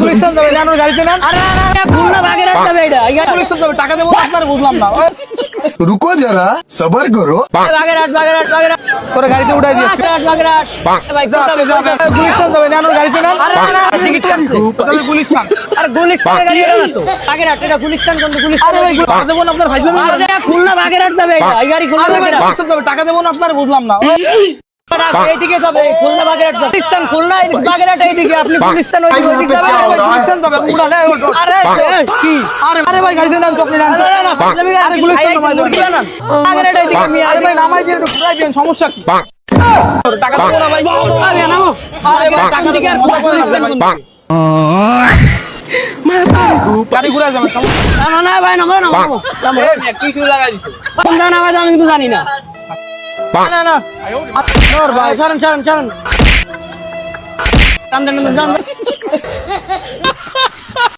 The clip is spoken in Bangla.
পুলিশ স্টেশন যাবে জানো গাড়িতে নাম। আরে না না খুলনা বাগেরহাট যাবে এটা পুলিশ স্টেশন যাবে টাকা দেবো না আপনার বুঝলাম না। रुको जरा सबर करो। বাগেরহাট বাগেরহাট বাগেরহাট তোরে গাড়িতে উঠাই দিয়েছে। বাগেরহাট বাগেরহাট ভাই পুলিশ স্টেশন যাবে জানো গাড়িতে নাম। আরে না না টিকিট কাটছে তুমি পুলিশ স্টেশন। আরে গুলিস্তানের গাড়ি এটা না তো বাগেরহাট এটা গুলিস্তান কোন গুলিস্তান আরে ভাই টাকা দেবো না আপনার ভাইজান। আরে খুলনা বাগেরহাট যাবে এটা এই গাড়ি খুলনা আরে ভাই বাগেরহাট পুলিশ স্টেশন যাবে টাকা দেবো না আপনার বুঝলাম না। এইদিকে যাবে খুলনা বাগেরহাট যাবে গুলিস্তান খুলনা বাগেরহাট এইদিকে আপনি গুলিস্তান ওইদিকে যাবে আরে ভাই পুলিশ স্টেশন যাবে উড়া না। আরে কি আরে ভাই গাড়িতে নাম তো আপনি নাম। আরে পুলিশ স্টেশন নামাই দেন। বাগেরহাট এইদিকে আমি আরে ভাই নামাই দিয়ে একটু ঘুরাই দেন সমস্যা কি? টাকা দেবো না ভাই। আরে নামো আরে ভাই টাকা দেবো না মজা করে না ভাই। গাড়ি ঘুরাই যাবে সমস্যা। না না না ভাই নামো নামো নামো টিস্যু লাগাই দিছে কোন জানা আওয়াজ আমি কিন্তু জানি না না না নর ভাই ছাড়েন ছাড়েন ছাড়েন টান টান টান